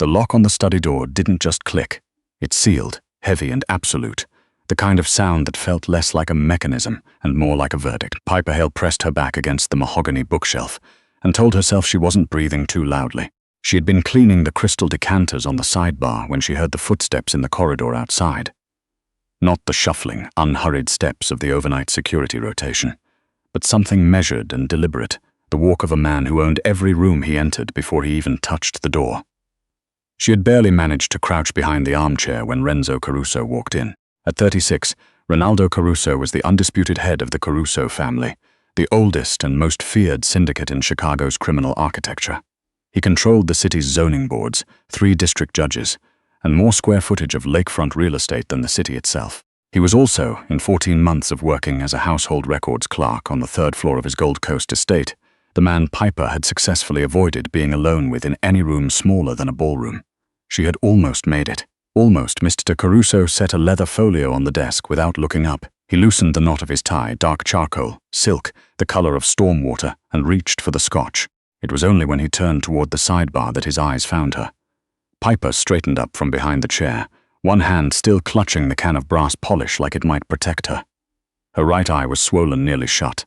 The lock on the study door didn't just click. It sealed, heavy and absolute, the kind of sound that felt less like a mechanism and more like a verdict. Piper Hale pressed her back against the mahogany bookshelf and told herself she wasn't breathing too loudly. She had been cleaning the crystal decanters on the sidebar when she heard the footsteps in the corridor outside. Not the shuffling, unhurried steps of the overnight security rotation, but something measured and deliberate, the walk of a man who owned every room he entered before he even touched the door. She had barely managed to crouch behind the armchair when Renzo Caruso walked in. At 36, Ronaldo Caruso was the undisputed head of the Caruso family, the oldest and most feared syndicate in Chicago's criminal architecture. He controlled the city's zoning boards, 3 district judges, and more square footage of lakefront real estate than the city itself. He was also, in 14 months of working as a household records clerk on the 3rd floor of his Gold Coast estate, the man Piper had successfully avoided being alone with in any room smaller than a ballroom. She had almost made it. Almost. Mr. Caruso set a leather folio on the desk without looking up. He loosened the knot of his tie, dark charcoal, silk, the color of storm water, and reached for the scotch. It was only when he turned toward the sidebar that his eyes found her. Piper straightened up from behind the chair, one hand still clutching the can of brass polish like it might protect her. Her right eye was swollen nearly shut.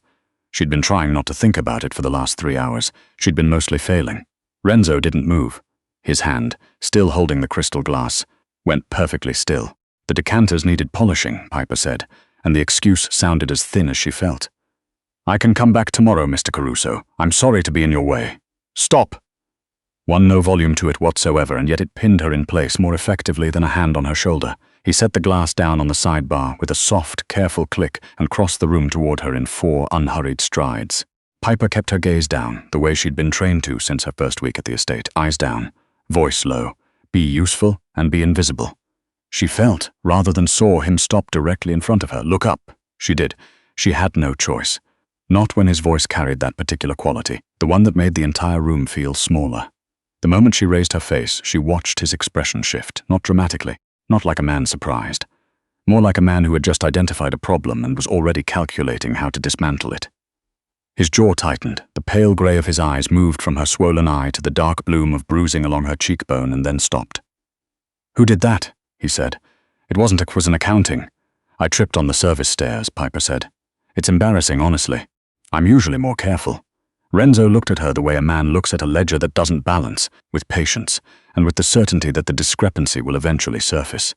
She'd been trying not to think about it for the last 3 hours. She'd been mostly failing. Renzo didn't move. His hand, still holding the crystal glass, went perfectly still. The decanters needed polishing, Piper said, and the excuse sounded as thin as she felt. "I can come back tomorrow, Mr. Caruso. I'm sorry to be in your way." "Stop!" No volume to it whatsoever, and yet it pinned her in place more effectively than a hand on her shoulder. He set the glass down on the sidebar with a soft, careful click and crossed the room toward her in 4 unhurried strides. Piper kept her gaze down, the way she'd been trained to since her first week at the estate, eyes down, voice low, be useful and be invisible. She felt, rather than saw, him stop directly in front of her. "Look up." She did. She had no choice. Not when his voice carried that particular quality, the one that made the entire room feel smaller. The moment she raised her face, she watched his expression shift, not dramatically, not like a man surprised, more like a man who had just identified a problem and was already calculating how to dismantle it. His jaw tightened, the pale gray of his eyes moved from her swollen eye to the dark bloom of bruising along her cheekbone and then stopped. "Who did that?" he said. "It was an accounting. I tripped on the service stairs," Piper said. "It's embarrassing, honestly. I'm usually more careful." Renzo looked at her the way a man looks at a ledger that doesn't balance, with patience, and with the certainty that the discrepancy will eventually surface.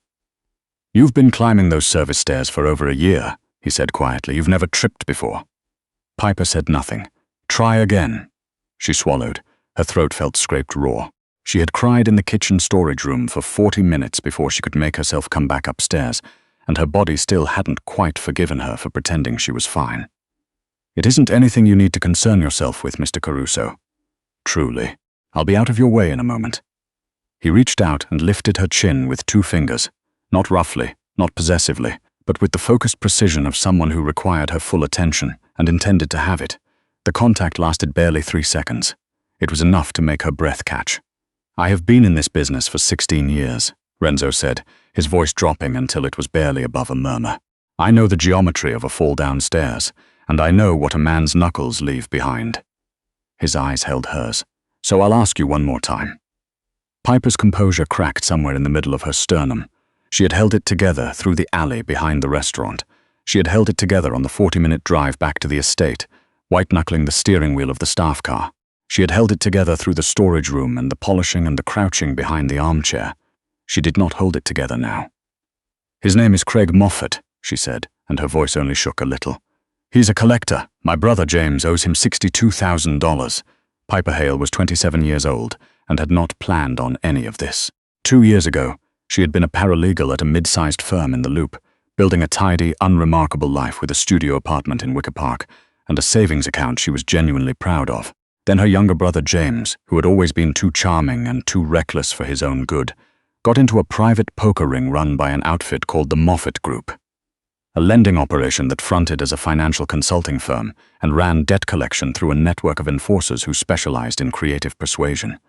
"You've been climbing those service stairs for over a year," he said quietly. "You've never tripped before." Piper said nothing. "Try again." She swallowed. Her throat felt scraped raw. She had cried in the kitchen storage room for 40 minutes before she could make herself come back upstairs, and her body still hadn't quite forgiven her for pretending she was fine. "It isn't anything you need to concern yourself with, Mr. Caruso. Truly. I'll be out of your way in a moment." He reached out and lifted her chin with 2 fingers, not roughly, not possessively, but with the focused precision of someone who required her full attention and intended to have it. The contact lasted barely 3 seconds. It was enough to make her breath catch. "I have been in this business for 16 years, Renzo said, his voice dropping until it was barely above a murmur. "I know the geometry of a fall downstairs, and I know what a man's knuckles leave behind." His eyes held hers. "So I'll ask you one more time." Piper's composure cracked somewhere in the middle of her sternum. She had held it together through the alley behind the restaurant. She had held it together on the 40-minute drive back to the estate, white-knuckling the steering wheel of the staff car. She had held it together through the storage room and the polishing and the crouching behind the armchair. She did not hold it together now. "His name is Craig Moffat," she said, and her voice only shook a little. "He's a collector. My brother James owes him $62,000. Piper Hale was 27 years old and had not planned on any of this. 2 years ago, she had been a paralegal at a mid-sized firm in the Loop, building a tidy, unremarkable life with a studio apartment in Wicker Park and a savings account she was genuinely proud of. Then her younger brother James, who had always been too charming and too reckless for his own good, got into a private poker ring run by an outfit called the Moffat Group, a lending operation that fronted as a financial consulting firm and ran debt collection through a network of enforcers who specialized in creative persuasion.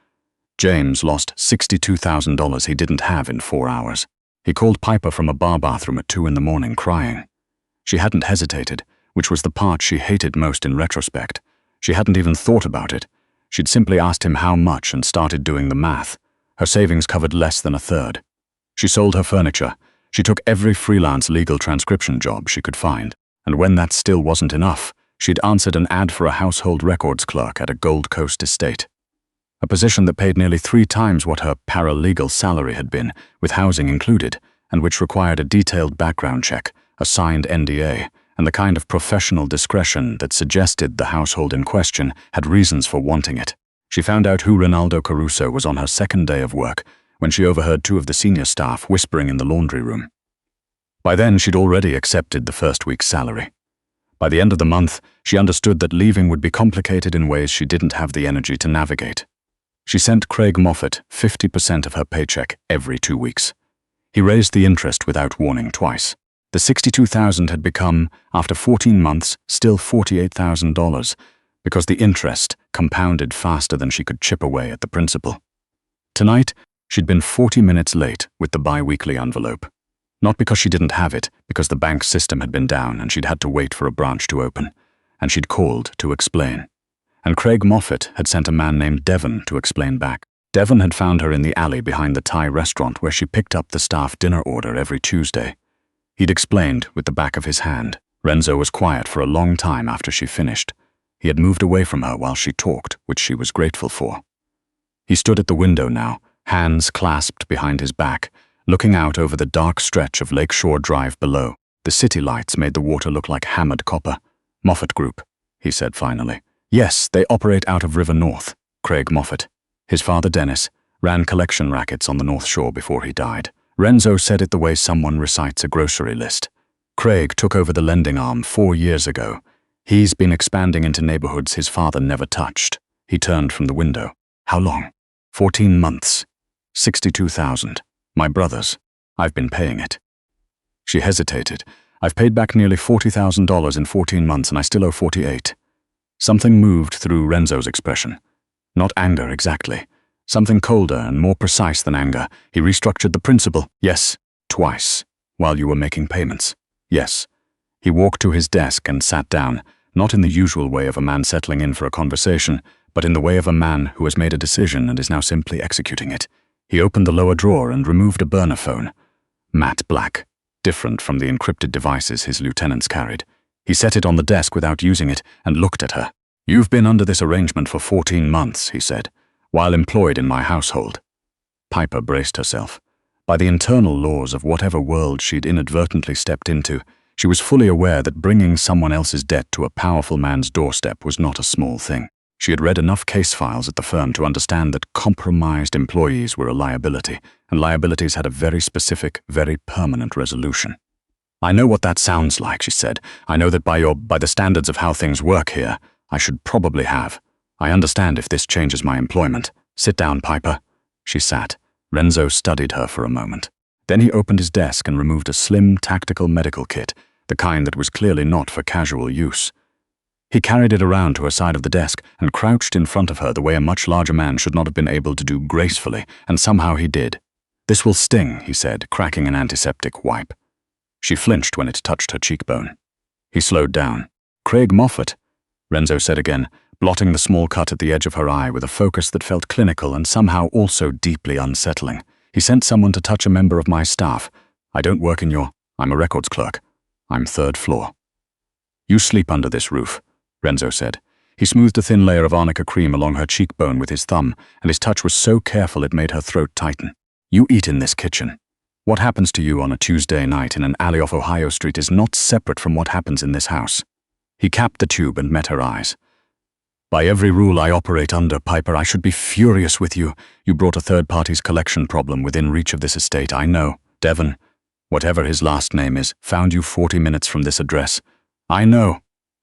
James lost $62,000 he didn't have in 4 hours. He called Piper from a bar bathroom at 2 in the morning crying. She hadn't hesitated, which was the part she hated most in retrospect. She hadn't even thought about it. She'd simply asked him how much and started doing the math. Her savings covered less than a third. She sold her furniture. She took every freelance legal transcription job she could find. And when that still wasn't enough, she'd answered an ad for a household records clerk at a Gold Coast estate. A position that paid nearly 3 times what her paralegal salary had been, with housing included, and which required a detailed background check, a signed NDA, and the kind of professional discretion that suggested the household in question had reasons for wanting it. She found out who Ronaldo Caruso was on her second day of work, when she overheard 2 of the senior staff whispering in the laundry room. By then, she'd already accepted the first week's salary. By the end of the month, she understood that leaving would be complicated in ways she didn't have the energy to navigate. She sent Craig Moffat 50% of her paycheck every 2 weeks. He raised the interest without warning twice. The $62,000 had become, after 14 months, still $48,000, because the interest compounded faster than she could chip away at the principal. Tonight, she'd been 40 minutes late with the bi-weekly envelope. Not because she didn't have it, because the bank system had been down and she'd had to wait for a branch to open, and she'd called to explain. And Craig Moffat had sent a man named Devon to explain back. Devon had found her in the alley behind the Thai restaurant where she picked up the staff dinner order every Tuesday. He'd explained with the back of his hand. Renzo was quiet for a long time after she finished. He had moved away from her while she talked, which she was grateful for. He stood at the window now, hands clasped behind his back, looking out over the dark stretch of Lakeshore Drive below. The city lights made the water look like hammered copper. Moffat Group, he said finally. Yes, they operate out of River North. Craig Moffat. His father, Dennis, ran collection rackets on the North Shore before he died. Renzo said it the way someone recites a grocery list. Craig took over the lending arm 4 years ago. He's been expanding into neighborhoods his father never touched. He turned from the window. How long? 14 months. 62,000. My brother's. I've been paying it. She hesitated. I've paid back nearly $40,000 in 14 months and I still owe 48. Something moved through Renzo's expression. Not anger exactly. Something colder and more precise than anger. He restructured the principal. Yes, twice, while you were making payments. Yes. He walked to his desk and sat down, not in the usual way of a man settling in for a conversation, but in the way of a man who has made a decision and is now simply executing it. He opened the lower drawer and removed a burner phone. Matte black, different from the encrypted devices his lieutenants carried. He set it on the desk without using it and looked at her. You've been under this arrangement for 14 months, he said, while employed in my household. Piper braced herself. By the internal laws of whatever world she'd inadvertently stepped into, she was fully aware that bringing someone else's debt to a powerful man's doorstep was not a small thing. She had read enough case files at the firm to understand that compromised employees were a liability, and liabilities had a very specific, very permanent resolution. I know what that sounds like, she said. I know that by the standards of how things work here, I should probably have. I understand if this changes my employment. Sit down, Piper. She sat. Renzo studied her for a moment. Then he opened his desk and removed a slim, tactical medical kit, the kind that was clearly not for casual use. He carried it around to her side of the desk and crouched in front of her the way a much larger man should not have been able to do gracefully, and somehow he did. This will sting, he said, cracking an antiseptic wipe. She flinched when it touched her cheekbone. He slowed down. Craig Moffat, Renzo said again, blotting the small cut at the edge of her eye with a focus that felt clinical and somehow also deeply unsettling. He sent someone to touch a member of my staff. I don't work in your... I'm a records clerk. I'm 3rd floor. You sleep under this roof, Renzo said. He smoothed a thin layer of arnica cream along her cheekbone with his thumb, and his touch was so careful it made her throat tighten. You eat in this kitchen. What happens to you on a Tuesday night in an alley off Ohio Street is not separate from what happens in this house. He capped the tube and met her eyes. By every rule I operate under, Piper, I should be furious with you. You brought a third party's collection problem within reach of this estate, I know. Devon, whatever his last name is, found you 40 minutes from this address. I know.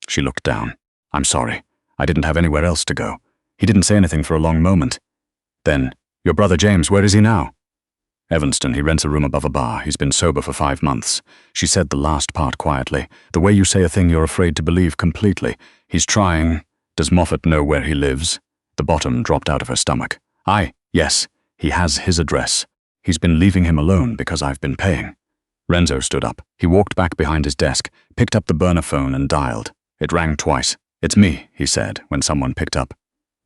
She looked down. I'm sorry. I didn't have anywhere else to go. He didn't say anything for a long moment. Then, your brother James, where is he now? Evanston, he rents a room above a bar. He's been sober for 5 months. She said the last part quietly. The way you say a thing you're afraid to believe completely. He's trying... Does Moffat know where he lives? The bottom dropped out of her stomach. Yes, he has his address. He's been leaving him alone because I've been paying. Renzo stood up. He walked back behind his desk, picked up the burner phone and dialed. It rang twice. It's me, he said, when someone picked up.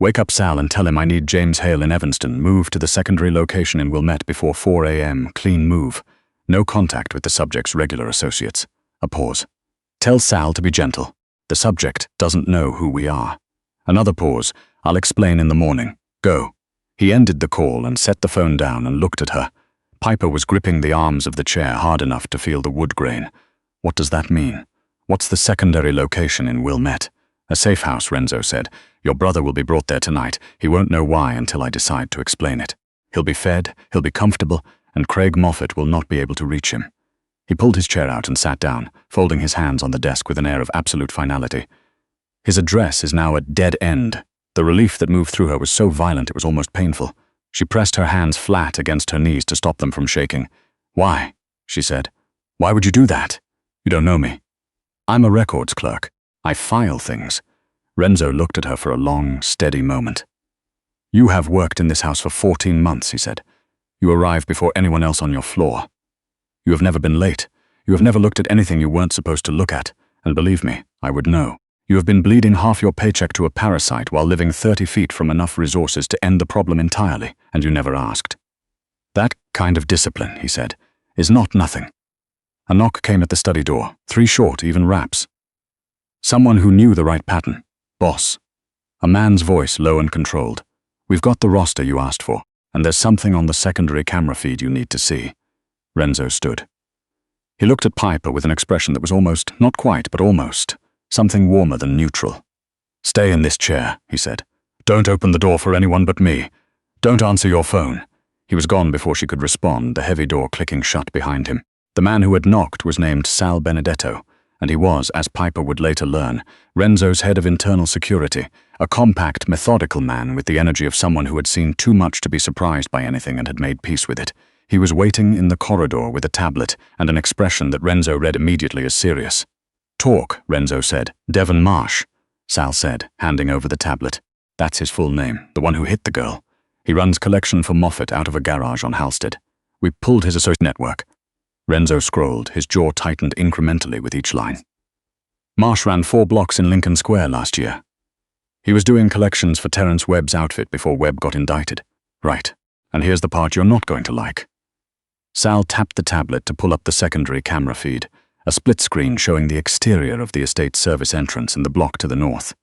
Wake up Sal and tell him I need James Hale in Evanston. Move to the secondary location in Wilmette before 4 a.m. Clean move. No contact with the subject's regular associates. A pause. Tell Sal to be gentle. The subject doesn't know who we are. Another pause. I'll explain in the morning. Go. He ended the call and set the phone down and looked at her. Piper was gripping the arms of the chair hard enough to feel the wood grain. What does that mean? What's the secondary location in Wilmette? A safe house, Renzo said. Your brother will be brought there tonight. He won't know why until I decide to explain it. He'll be fed, he'll be comfortable, and Craig Moffat will not be able to reach him. He pulled his chair out and sat down, folding his hands on the desk with an air of absolute finality. His address is now a dead end. The relief that moved through her was so violent it was almost painful. She pressed her hands flat against her knees to stop them from shaking. Why? She said. Why would you do that? You don't know me. I'm a records clerk. I file things. Renzo looked at her for a long, steady moment. You have worked in this house for 14 months, he said. You arrived before anyone else on your floor. You have never been late. You have never looked at anything you weren't supposed to look at, and believe me, I would know. You have been bleeding half your paycheck to a parasite while living 30 feet from enough resources to end the problem entirely, and you never asked. That kind of discipline, he said, is not nothing. A knock came at the study door, 3 short, even raps. Someone who knew the right pattern. Boss. A man's voice, low and controlled. We've got the roster you asked for, and there's something on the secondary camera feed you need to see. Renzo stood. He looked at Piper with an expression that was almost, not quite, but almost, something warmer than neutral. Stay in this chair, he said. Don't open the door for anyone but me. Don't answer your phone. He was gone before she could respond, the heavy door clicking shut behind him. The man who had knocked was named Sal Benedetto, and he was, as Piper would later learn, Renzo's head of internal security, a compact, methodical man with the energy of someone who had seen too much to be surprised by anything and had made peace with it. He was waiting in the corridor with a tablet and an expression that Renzo read immediately as serious. Talk, Renzo said. Devon Marsh, Sal said, handing over the tablet. That's his full name, the one who hit the girl. He runs collection for Moffat out of a garage on Halstead. We pulled his associate network. Renzo scrolled, his jaw tightened incrementally with each line. Marsh ran 4 blocks in Lincoln Square last year. He was doing collections for Terrence Webb's outfit before Webb got indicted. Right, and here's the part you're not going to like. Sal tapped the tablet to pull up the secondary camera feed, a split screen showing the exterior of the estate service entrance in the block to the north.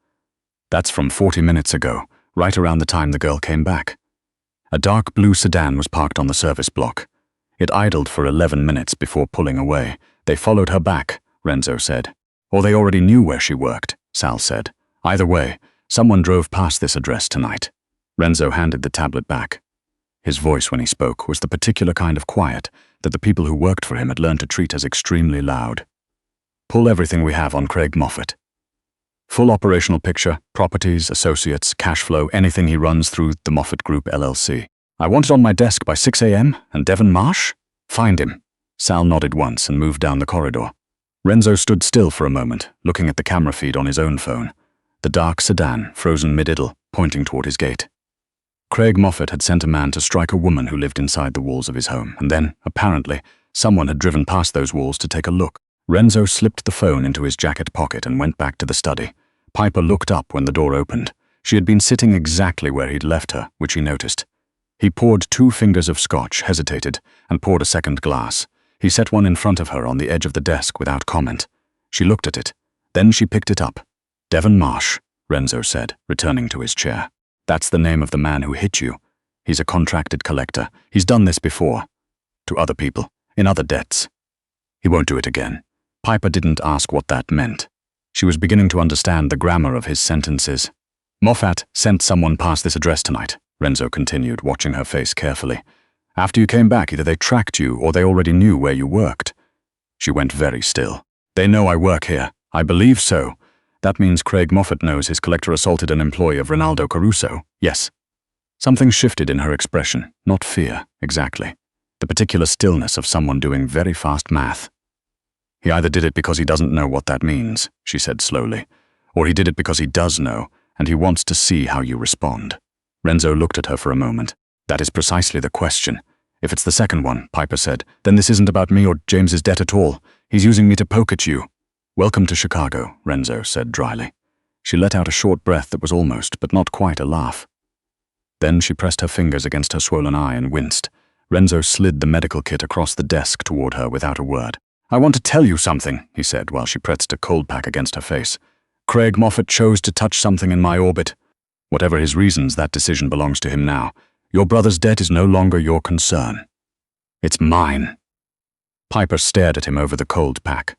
That's from 40 minutes ago, right around the time the girl came back. A dark blue sedan was parked on the service block. It idled for 11 minutes before pulling away. They followed her back, Renzo said. Or they already knew where she worked, Sal said. Either way, someone drove past this address tonight. Renzo handed the tablet back. His voice when he spoke was the particular kind of quiet that the people who worked for him had learned to treat as extremely loud. Pull everything we have on Craig Moffat. Full operational picture, properties, associates, cash flow, anything he runs through the Moffat Group LLC. I want it on my desk by 6 a.m. And Devon Marsh? Find him. Sal nodded once and moved down the corridor. Renzo stood still for a moment, looking at the camera feed on his own phone. The dark sedan, frozen mid-idle, pointing toward his gate. Craig Moffat had sent a man to strike a woman who lived inside the walls of his home, and then, apparently, someone had driven past those walls to take a look. Renzo slipped the phone into his jacket pocket and went back to the study. Piper looked up when the door opened. She had been sitting exactly where he'd left her, which he noticed. He poured 2 fingers of scotch, hesitated, and poured a second glass. He set one in front of her on the edge of the desk without comment. She looked at it. Then she picked it up. Devon Marsh, Renzo said, returning to his chair. That's the name of the man who hit you. He's a contracted collector. He's done this before. To other people, in other debts. He won't do it again. Piper didn't ask what that meant. She was beginning to understand the grammar of his sentences. Moffat sent someone past this address tonight, Renzo continued, watching her face carefully. After you came back, either they tracked you or they already knew where you worked. She went very still. They know I work here. I believe so. That means Craig Moffat knows his collector assaulted an employee of Ronaldo Caruso. Yes. Something shifted in her expression, not fear, exactly. The particular stillness of someone doing very fast math. He either did it because he doesn't know what that means, she said slowly, or he did it because he does know, and he wants to see how you respond. Renzo looked at her for a moment. That is precisely the question. If it's the second one, Piper said, then this isn't about me or James's debt at all. He's using me to poke at you. Welcome to Chicago, Renzo said dryly. She let out a short breath that was almost, but not quite, a laugh. Then she pressed her fingers against her swollen eye and winced. Renzo slid the medical kit across the desk toward her without a word. "I want to tell you something," he said while she pressed a cold pack against her face. "Craig Moffat chose to touch something in my orbit. Whatever his reasons, that decision belongs to him now. Your brother's death is no longer your concern. It's mine." Piper stared at him over the cold pack.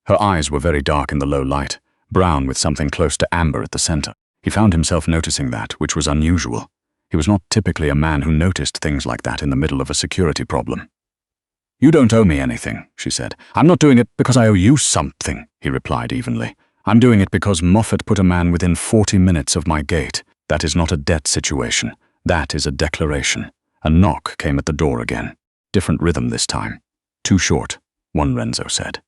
Her eyes were very dark in the low light, brown with something close to amber at the center. He found himself noticing that, which was unusual. He was not typically a man who noticed things like that in the middle of a security problem. "You don't owe me anything," she said. "I'm not doing it because I owe you something," he replied evenly. "I'm doing it because Moffat put a man within 40 minutes of my gate. That is not a debt situation. That is a declaration." A knock came at the door again. Different rhythm this time. "Too short," one Renzo said.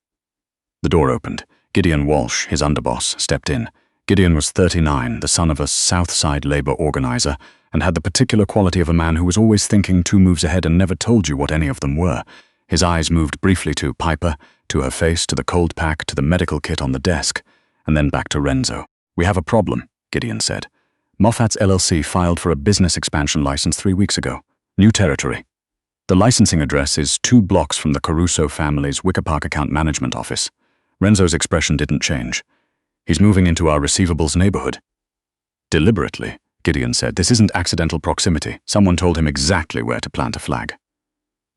The door opened. Gideon Walsh, his underboss, stepped in. Gideon was 39, the son of a South Side labor organizer, and had the particular quality of a man who was always thinking 2 moves ahead and never told you what any of them were. His eyes moved briefly to Piper, to her face, to the cold pack, to the medical kit on the desk, and then back to Renzo. "We have a problem," Gideon said. "Moffat's LLC filed for a business expansion license 3 weeks ago. New territory. The licensing address is 2 blocks from the Caruso family's Wicker Park account management office." Renzo's expression didn't change. "He's moving into our receivables neighborhood." "Deliberately," Gideon said. "This isn't accidental proximity. Someone told him exactly where to plant a flag."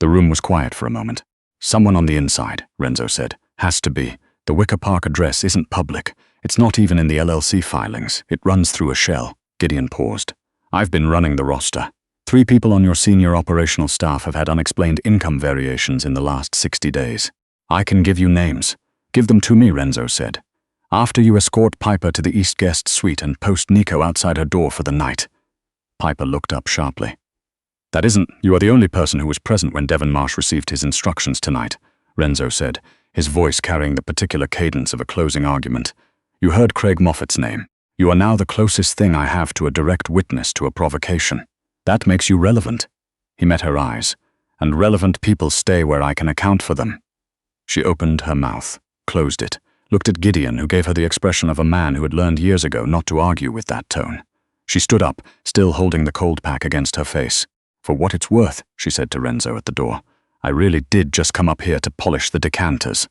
The room was quiet for a moment. "Someone on the inside," Renzo said. "Has to be. The Wicker Park address isn't public. It's not even in the LLC filings. It runs through a shell." Gideon paused. "I've been running the roster. 3 people on your senior operational staff have had unexplained income variations in the last 60 days. I can give you names." "Give them to me," Renzo said. "After you escort Piper to the East Guest Suite and post Nico outside her door for the night." Piper looked up sharply. "That isn't. You are the only person who was present when Devon Marsh received his instructions tonight," Renzo said, his voice carrying the particular cadence of a closing argument. "You heard Craig Moffat's name. You are now the closest thing I have to a direct witness to a provocation. That makes you relevant." He met her eyes. "And relevant people stay where I can account for them." She opened her mouth, closed it, looked at Gideon, who gave her the expression of a man who had learned years ago not to argue with that tone. She stood up, still holding the cold pack against her face. "For what it's worth," she said to Renzo at the door, "I really did just come up here to polish the decanters."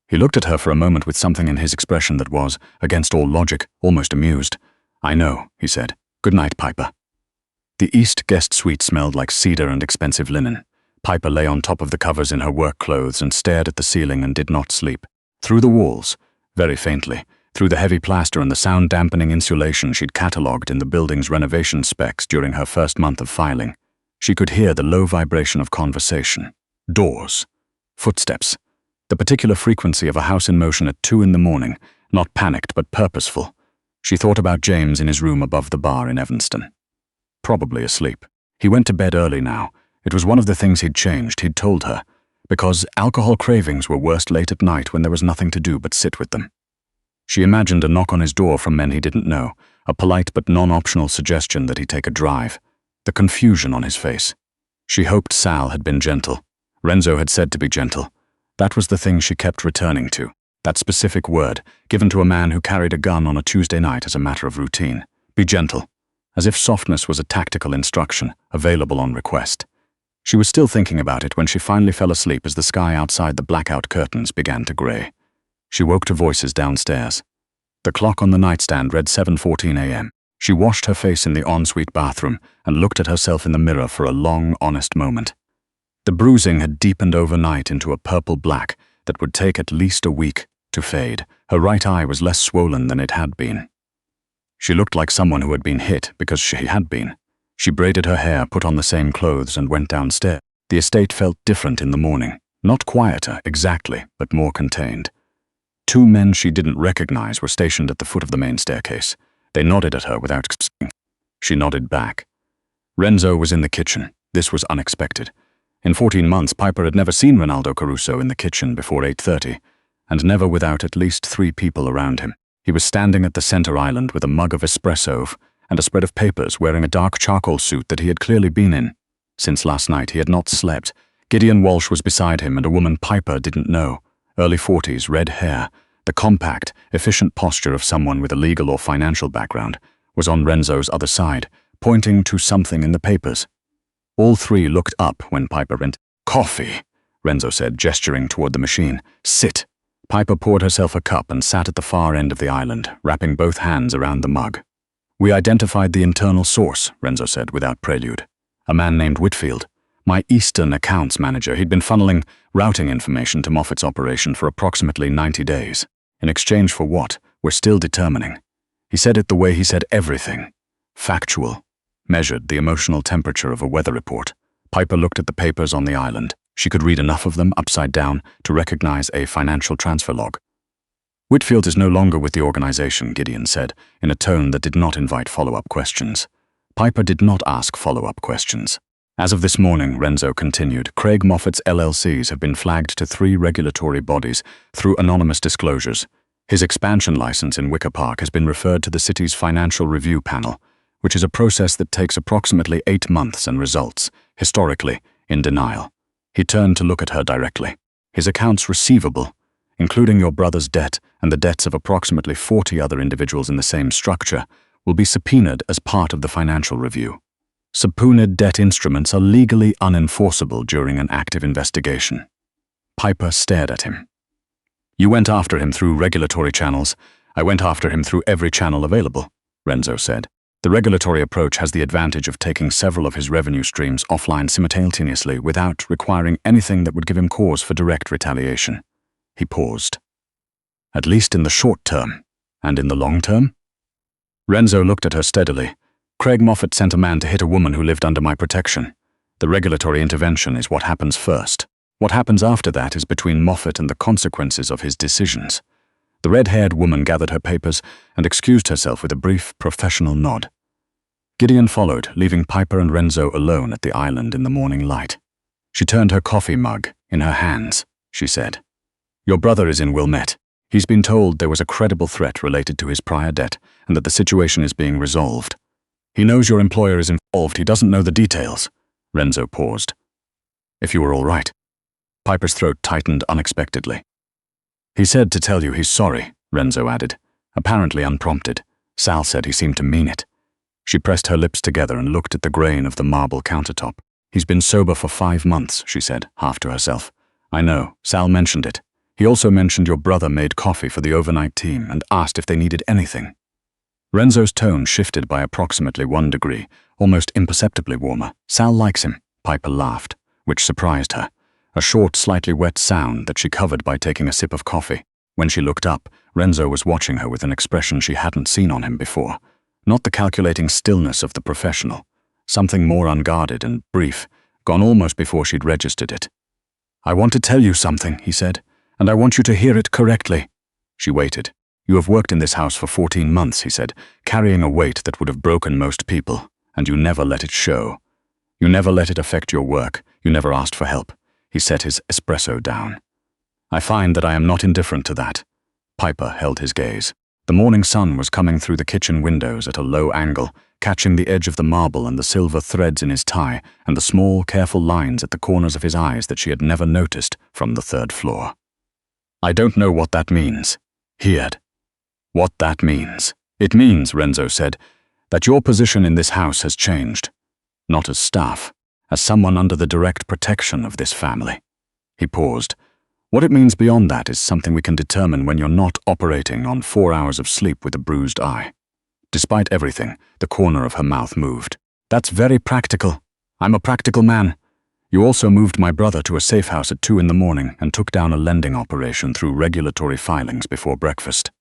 He looked at her for a moment with something in his expression that was, against all logic, almost amused. "I know," he said. "Good night, Piper." The East Guest Suite smelled like cedar and expensive linen. Piper lay on top of the covers in her work clothes and stared at the ceiling and did not sleep. Through the walls, very faintly, through the heavy plaster and the sound-dampening insulation she'd catalogued in the building's renovation specs during her first month of filing, she could hear the low vibration of conversation. Doors. Footsteps. The particular frequency of a house in motion at 2 in the morning, not panicked but purposeful. She thought about James in his room above the bar in Evanston. Probably asleep. He went to bed early now. It was one of the things he'd changed, he'd told her, because alcohol cravings were worst late at night when there was nothing to do but sit with them. She imagined a knock on his door from men he didn't know, a polite but non-optional suggestion that he take a drive. The confusion on his face. She hoped Sal had been gentle. Renzo had said to be gentle. That was the thing she kept returning to, that specific word, given to a man who carried a gun on a Tuesday night as a matter of routine. Be gentle. As if softness was a tactical instruction, available on request. She was still thinking about it when she finally fell asleep as the sky outside the blackout curtains began to gray. She woke to voices downstairs. The clock on the nightstand read 7:14 a.m. She washed her face in the ensuite bathroom and looked at herself in the mirror for a long, honest moment. The bruising had deepened overnight into a purple black that would take at least a week to fade. Her right eye was less swollen than it had been. She looked like someone who had been hit because she had been. She braided her hair, put on the same clothes, and went downstairs. The estate felt different in the morning. Not quieter, exactly, but more contained. 2 men she didn't recognize were stationed at the foot of the main staircase. They nodded at her without speaking. She nodded back. Renzo was in the kitchen. This was unexpected. In 14 months, Piper had never seen Ronaldo Caruso in the kitchen before 8:30, and never without at least 3 people around him. He was standing at the center island with a mug of espresso and a spread of papers, wearing a dark charcoal suit that he had clearly been in. Since last night, he had not slept. Gideon Walsh was beside him, and a woman Piper didn't know. Early 40s, red hair, The compact, efficient posture of someone with a legal or financial background was on Renzo's other side, pointing to something in the papers. All three looked up when Piper entered. "Coffee," Renzo said, gesturing toward the machine. "Sit." Piper poured herself a cup and sat at the far end of the island, wrapping both hands around the mug. "We identified the internal source," Renzo said without prelude. "A man named Whitfield. My Eastern accounts manager. He'd been funneling routing information to Moffat's operation for approximately 90 days. In exchange for what, we're still determining. He said it the way he said everything. Factual. Measured the emotional temperature of a weather report. Piper looked at the papers on the island. She could read enough of them upside down to recognize a financial transfer log. "Whitfield is no longer with the organization," Gideon said, in a tone that did not invite follow-up questions. Piper did not ask follow-up questions. "As of this morning," Renzo continued, "Craig Moffat's LLCs have been flagged to 3 regulatory bodies through anonymous disclosures. His expansion license in Wicker Park has been referred to the city's financial review panel, which is a process that takes approximately 8 months and results, historically, in denial." He turned to look at her directly. "His accounts receivable, including your brother's debt and the debts of approximately 40 other individuals in the same structure, will be subpoenaed as part of the financial review. Subpoenaed debt instruments are legally unenforceable during an active investigation." Piper stared at him. "You went after him through regulatory channels. I went after him through every channel available," Renzo said. "The regulatory approach has the advantage of taking several of his revenue streams offline simultaneously without requiring anything that would give him cause for direct retaliation." He paused. "At least in the short term. And in the long term?" Renzo looked at her steadily. "Craig Moffat sent a man to hit a woman who lived under my protection. The regulatory intervention is what happens first. What happens after that is between Moffat and the consequences of his decisions." The red-haired woman gathered her papers and excused herself with a brief, professional nod. Gideon followed, leaving Piper and Renzo alone at the island in the morning light. She turned her coffee mug in her hands. She said, "Your brother is in Wilmette. He's been told there was a credible threat related to his prior debt and that the situation is being resolved. He knows your employer is involved. He doesn't know the details." Renzo paused. "If you were all right." Piper's throat tightened unexpectedly. "He said to tell you he's sorry," Renzo added, apparently unprompted. Sal said he seemed to mean it. She pressed her lips together and looked at the grain of the marble countertop. "He's been sober for 5 months, she said, half to herself. "I know, Sal mentioned it. He also mentioned your brother made coffee for the overnight team and asked if they needed anything." Renzo's tone shifted by approximately 1 degree, almost imperceptibly warmer. "Sal likes him," Piper laughed, which surprised her. A short, slightly wet sound that she covered by taking a sip of coffee. When she looked up, Renzo was watching her with an expression she hadn't seen on him before. Not the calculating stillness of the professional. Something more unguarded and brief, gone almost before she'd registered it. "I want to tell you something," he said, "and I want you to hear it correctly." She waited. "You have worked in this house for 14 months, he said, carrying a weight that would have broken most people, and you never let it show. You never let it affect your work. You never asked for help." He set his espresso down. "I find that I am not indifferent to that." Piper held his gaze. The morning sun was coming through the kitchen windows at a low angle, catching the edge of the marble and the silver threads in his tie and the small, careful lines at the corners of his eyes that she had never noticed from the 3rd floor. "I don't know what that means," he had. "What that means. It means," Renzo said, "that your position in this house has changed. Not as staff, as someone under the direct protection of this family." He paused. "What it means beyond that is something we can determine when you're not operating on 4 hours of sleep with a bruised eye." Despite everything, the corner of her mouth moved. "That's very practical. I'm a practical man. You also moved my brother to a safe house at 2 in the morning and took down a lending operation through regulatory filings before breakfast."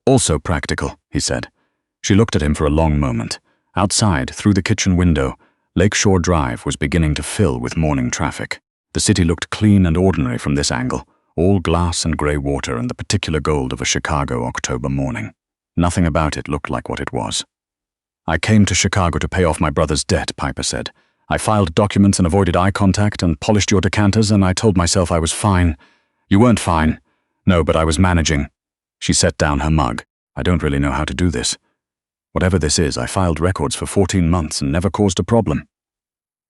"Also practical," he said. She looked at him for a long moment. Outside, through the kitchen window, Lakeshore Drive was beginning to fill with morning traffic. The city looked clean and ordinary from this angle, all glass and grey water and the particular gold of a Chicago October morning. Nothing about it looked like what it was. "I came to Chicago to pay off my brother's debt," Piper said. "I filed documents and avoided eye contact and polished your decanters, and I told myself I was fine. You weren't fine." "No, but I was managing." She set down her mug. "I don't really know how to do this. Whatever this is, I filed records for 14 months and never caused a problem."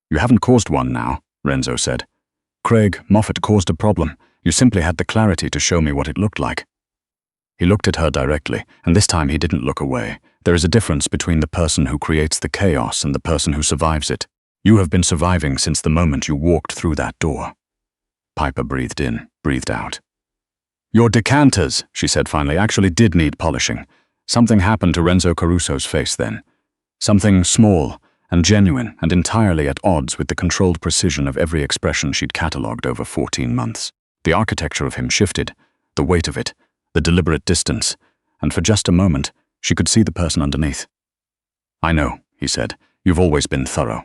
"You haven't caused one now," Renzo said. "Craig Moffat caused a problem. You simply had the clarity to show me what it looked like." He looked at her directly, and this time he didn't look away. There is a difference between the person who creates the chaos and the person who survives it. You have been surviving since the moment you walked through that door. Piper breathed in, breathed out. Your decanters, she said finally, actually did need polishing. Something happened to Renzo Caruso's face then. Something small and genuine and entirely at odds with the controlled precision of every expression she'd catalogued over 14 months. The architecture of him shifted, the weight of it, the deliberate distance, and for just a moment, she could see the person underneath. I know, he said. You've always been thorough.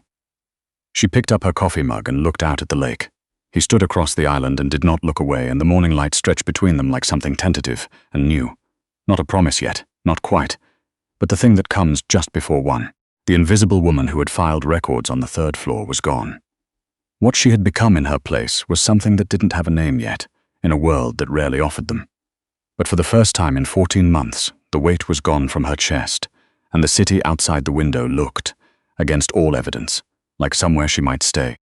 She picked up her coffee mug and looked out at the lake. He stood across the island and did not look away, and the morning light stretched between them like something tentative and new. Not a promise yet, not quite, but the thing that comes just before one. The invisible woman who had filed records on the 3rd floor was gone. What she had become in her place was something that didn't have a name yet, in a world that rarely offered them. But for the first time in 14 months, the weight was gone from her chest, and the city outside the window looked, against all evidence, like somewhere she might stay.